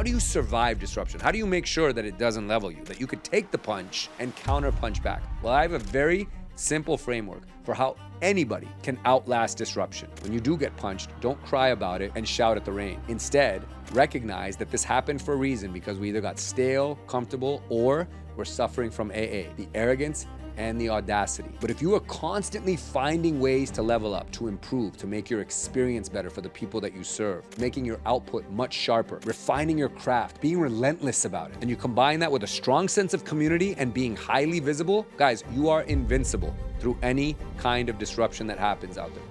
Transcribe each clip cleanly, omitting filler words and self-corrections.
do you survive disruption? How do you make sure that it doesn't level you, that you could take the punch and counter punch back? Well, I have a very simple framework for how anybody can outlast disruption. When you do get punched, don't cry about it and shout at the rain. Instead, recognize that this happened for a reason, because we either got stale, comfortable, or we're suffering from AA, the arrogance and the audacity. But if you are constantly finding ways to level up, to improve, to make your experience better for the people that you serve, making your output much sharper, refining your craft, being relentless about it, and you combine that with a strong sense of community and being highly visible, guys, you are invincible through any kind of disruption that happens out there.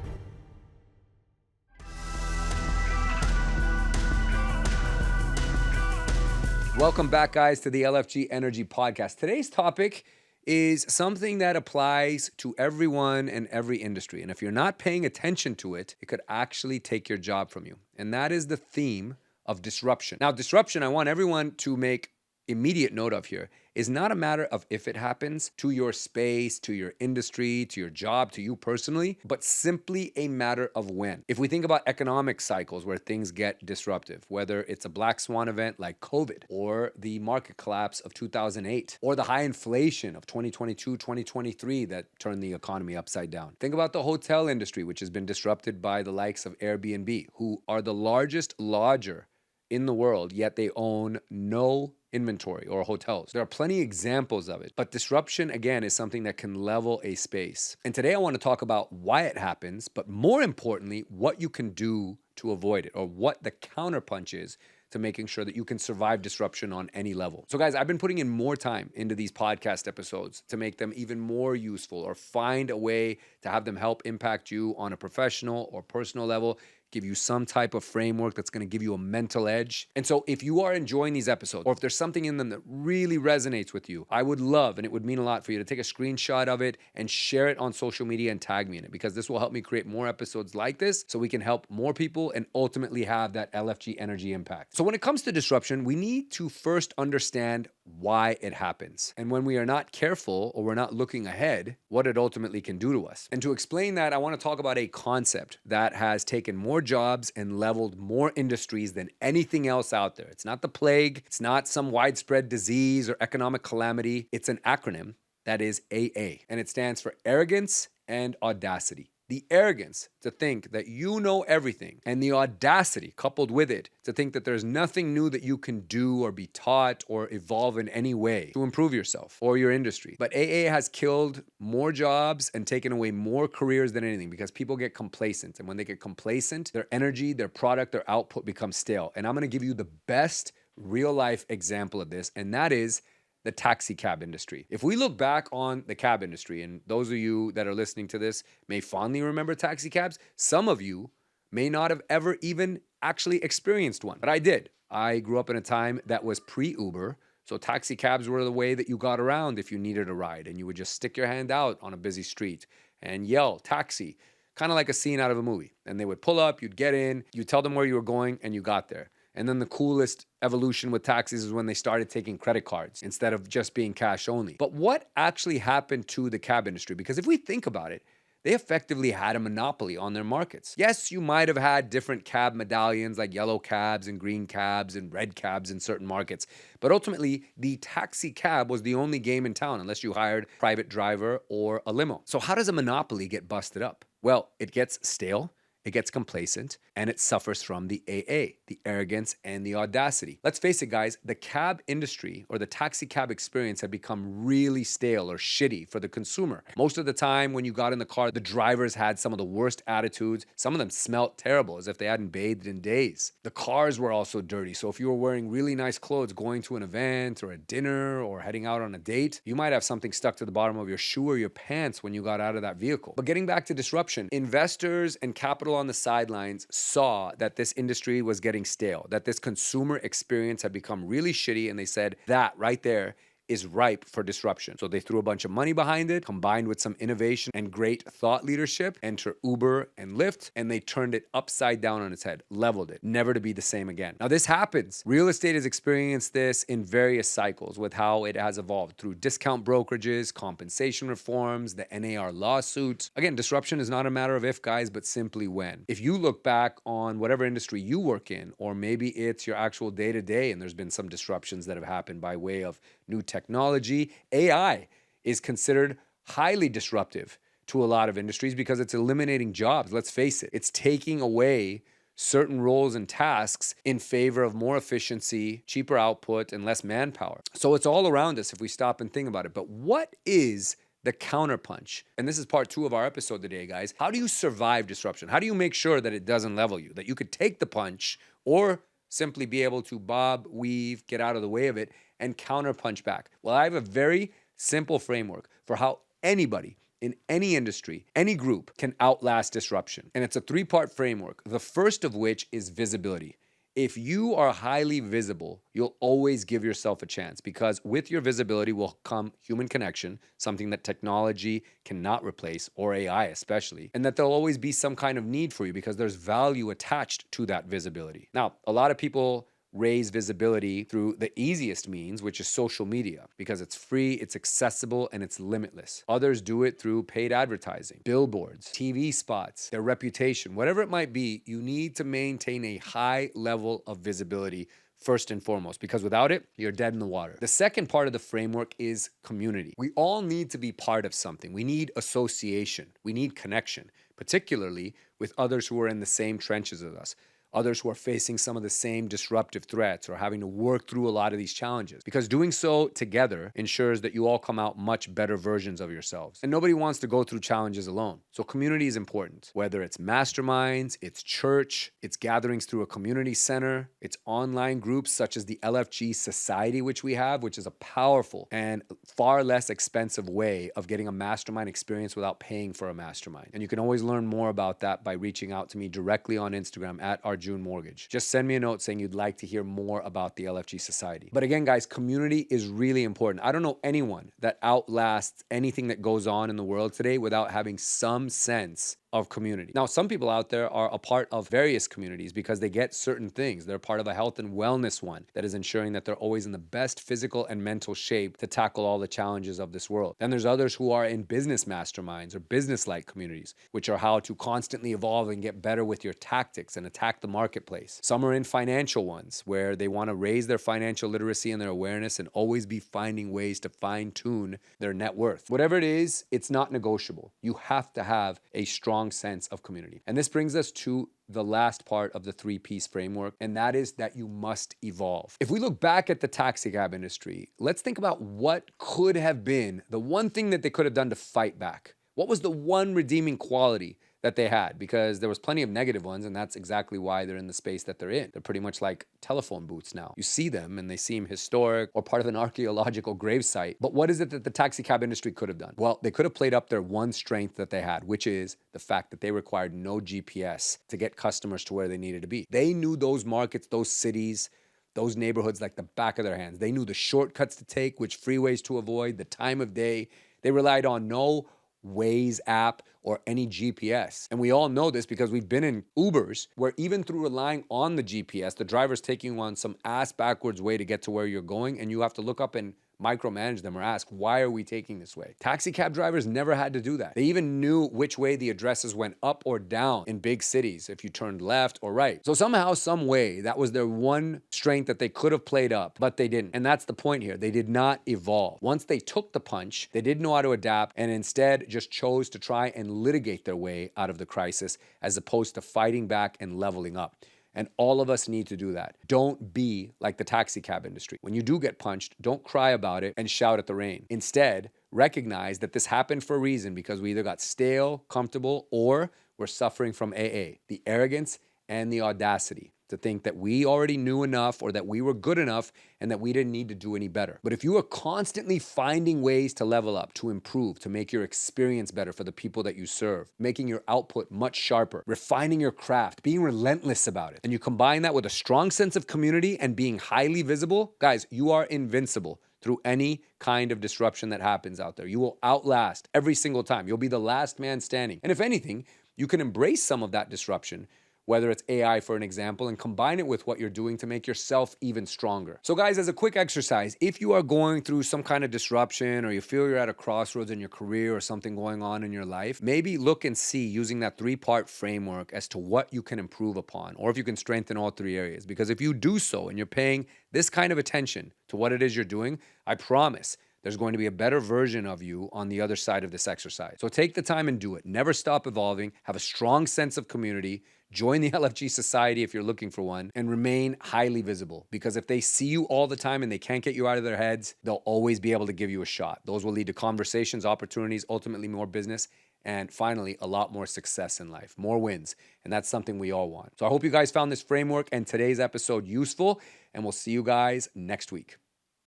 Welcome back, guys, to the LFG Energy Podcast. Today's topic is something that applies to everyone and every industry. And if you're not paying attention to it, it could actually take your job from you. And that is the theme of disruption. Now, disruption, I want everyone to make immediate note of here, is not a matter of if it happens to your space, to your industry, to your job, to you personally, but simply a matter of when. If we think about economic cycles where things get disruptive, whether it's a black swan event like COVID, or the market collapse of 2008, or the high inflation of 2022, 2023 that turned the economy upside down. Think about the hotel industry, which has been disrupted by the likes of Airbnb, who are the largest lodger in the world, yet they own no inventory or hotels. There are plenty of examples of it, but disruption, again, is something that can level a space. And today I want to talk about why it happens, but more importantly, what you can do to avoid it, or what the counterpunch is to making sure that you can survive disruption on any level. So guys, I've been putting in more time into these podcast episodes to make them even more useful, or find a way to have them help impact you on a professional or personal level, give you some type of framework that's going to give you a mental edge. And so if you are enjoying these episodes, or if there's something in them that really resonates with you, I would love, and it would mean a lot for you to take a screenshot of it and share it on social media and tag me in it, because this will help me create more episodes like this so we can help more people and ultimately have that LFG energy impact. So when it comes to disruption, we need to first understand why it happens. And when we are not careful, or we're not looking ahead, what it ultimately can do to us. And to explain that, I want to talk about a concept that has taken more jobs and leveled more industries than anything else out there. It's not the plague. It's not some widespread disease or economic calamity. It's an acronym that is AA, and it stands for Arrogance and Audacity. The arrogance to think that you know everything, and the audacity coupled with it to think that there's nothing new that you can do or be taught or evolve in any way to improve yourself or your industry. But AA has killed more jobs and taken away more careers than anything, because people get complacent. And when they get complacent, their energy, their product, their output becomes stale. And I'm going to give you the best real life example of this, and that is the taxi cab industry. If we look back on the cab industry, and those of you that are listening to this may fondly remember taxi cabs, some of you may not have ever even actually experienced one, but I did. I grew up in a time that was pre-Uber, so taxi cabs were the way that you got around if you needed a ride, and you would just stick your hand out on a busy street and yell, "Taxi," kind of like a scene out of a movie. And they would pull up, you'd get in, you'd tell them where you were going, and you got there. And then the coolest evolution with taxis is when they started taking credit cards instead of just being cash only. But what actually happened to the cab industry? Because if we think about it, they effectively had a monopoly on their markets. Yes, you might have had different cab medallions like yellow cabs and green cabs and red cabs in certain markets. But ultimately, the taxi cab was the only game in town unless you hired a private driver or a limo. So how does a monopoly get busted up? Well, it gets stale, it gets complacent, and it suffers from the AA, the arrogance and the audacity. Let's face it, guys, the cab industry or the taxi cab experience had become really stale or shitty for the consumer. Most of the time when you got in the car, the drivers had some of the worst attitudes. Some of them smelled terrible, as if they hadn't bathed in days. The cars were also dirty. So if you were wearing really nice clothes going to an event or a dinner or heading out on a date, you might have something stuck to the bottom of your shoe or your pants when you got out of that vehicle. But getting back to disruption, investors and capital on the sidelines saw that this industry was getting stale, that this consumer experience had become really shitty, and they said that right there is ripe for disruption. So they threw a bunch of money behind it, combined with some innovation and great thought leadership. Enter Uber and Lyft, and they turned it upside down on its head, leveled it, never to be the same again. Now this happens. Real estate has experienced this in various cycles with how it has evolved through discount brokerages, compensation reforms, the NAR lawsuits. Again, disruption is not a matter of if, guys, but simply when. If you look back on whatever industry you work in, or maybe it's your actual day-to-day and there's been some disruptions that have happened by way of new technology, AI is considered highly disruptive to a lot of industries because it's eliminating jobs. Let's face it, it's taking away certain roles and tasks in favor of more efficiency, cheaper output, and less manpower. So it's all around us if we stop and think about it. But what is the counterpunch? And this is part 2 of our episode today, guys. How do you survive disruption? How do you make sure that it doesn't level you, that you could take the punch or simply be able to bob, weave, get out of the way of it, and counterpunch back? Well, I have a very simple framework for how anybody in any industry, any group can outlast disruption. And it's a 3-part framework, the first of which is visibility. If you are highly visible, you'll always give yourself a chance, because with your visibility will come human connection, something that technology cannot replace, or AI especially, and that there'll always be some kind of need for you because there's value attached to that visibility. Now, a lot of people raise visibility through the easiest means, which is social media, because it's free, it's accessible, and it's limitless. Others do it through paid advertising, billboards, TV spots, their reputation, whatever it might be. You need to maintain a high level of visibility first and foremost, because without it, you're dead in the water. The second part of the framework is community. We all need to be part of something. We need association. We need connection, particularly with others who are in the same trenches as us, others who are facing some of the same disruptive threats or having to work through a lot of these challenges. Because doing so together ensures that you all come out much better versions of yourselves. And nobody wants to go through challenges alone. So community is important. Whether it's masterminds, it's church, it's gatherings through a community center, it's online groups such as the LFG Society, which we have, which is a powerful and far less expensive way of getting a mastermind experience without paying for a mastermind. And you can always learn more about that by reaching out to me directly on Instagram at June Mortgage. Just send me a note saying you'd like to hear more about the LFG Society. But again, guys, community is really important. I don't know anyone that outlasts anything that goes on in the world today without having some sense of community. Now, some people out there are a part of various communities because they get certain things. They're part of a health and wellness one that is ensuring that they're always in the best physical and mental shape to tackle all the challenges of this world. Then there's others who are in business masterminds or business-like communities, which are how to constantly evolve and get better with your tactics and attack the marketplace. Some are in financial ones where they want to raise their financial literacy and their awareness and always be finding ways to fine-tune their net worth. Whatever it is, it's not negotiable. You have to have a strong sense of community. And this brings us to the last part of the 3-piece framework, and that is that you must evolve. If we look back at the taxi cab industry, let's think about what could have been the one thing that they could have done to fight back. What was the one redeeming quality that they had? Because there was plenty of negative ones, and that's exactly why they're in the space that they're in. They're pretty much like telephone booths now. You see them and they seem historic or part of an archaeological gravesite. But what is it that the taxi cab industry could have done? Well, they could have played up their one strength that they had, which is the fact that they required no GPS to get customers to where they needed to be. They knew those markets, those cities, those neighborhoods like the back of their hands. They knew the shortcuts to take, which freeways to avoid, the time of day. They relied on no Waze app or any GPS. And we all know this because we've been in Ubers where even through relying on the GPS, the driver's taking you on some ass backwards way to get to where you're going, and you have to look up and micromanage them or ask, why are we taking this way? Taxi cab drivers never had to do that. They even knew which way the addresses went up or down in big cities, if you turned left or right. So somehow, some way, that was their one strength that they could have played up, but they didn't. And that's the point here. They did not evolve. Once they took the punch, they didn't know how to adapt and instead just chose to try and litigate their way out of the crisis as opposed to fighting back and leveling up. And all of us need to do that. Don't be like the taxi cab industry. When you do get punched, don't cry about it and shout at the rain. Instead, recognize that this happened for a reason because we either got stale, comfortable, or we're suffering from AA, the arrogance and the audacity to think that we already knew enough or that we were good enough and that we didn't need to do any better. But if you are constantly finding ways to level up, to improve, to make your experience better for the people that you serve, making your output much sharper, refining your craft, being relentless about it, and you combine that with a strong sense of community and being highly visible, guys, you are invincible through any kind of disruption that happens out there. You will outlast every single time. You'll be the last man standing. And if anything, you can embrace some of that disruption, whether it's AI for an example, and combine it with what you're doing to make yourself even stronger. So guys, as a quick exercise, if you are going through some kind of disruption or you feel you're at a crossroads in your career or something going on in your life, maybe look and see using that 3-part framework as to what you can improve upon, or if you can strengthen all 3 areas. Because if you do so and you're paying this kind of attention to what it is you're doing, I promise there's going to be a better version of you on the other side of this exercise. So take the time and do it. Never stop evolving. Have a strong sense of community. Join the LFG Society if you're looking for one, and remain highly visible. Because if they see you all the time and they can't get you out of their heads, they'll always be able to give you a shot. Those will lead to conversations, opportunities, ultimately more business, and finally, a lot more success in life, more wins. And that's something we all want. So I hope you guys found this framework and today's episode useful, and we'll see you guys next week.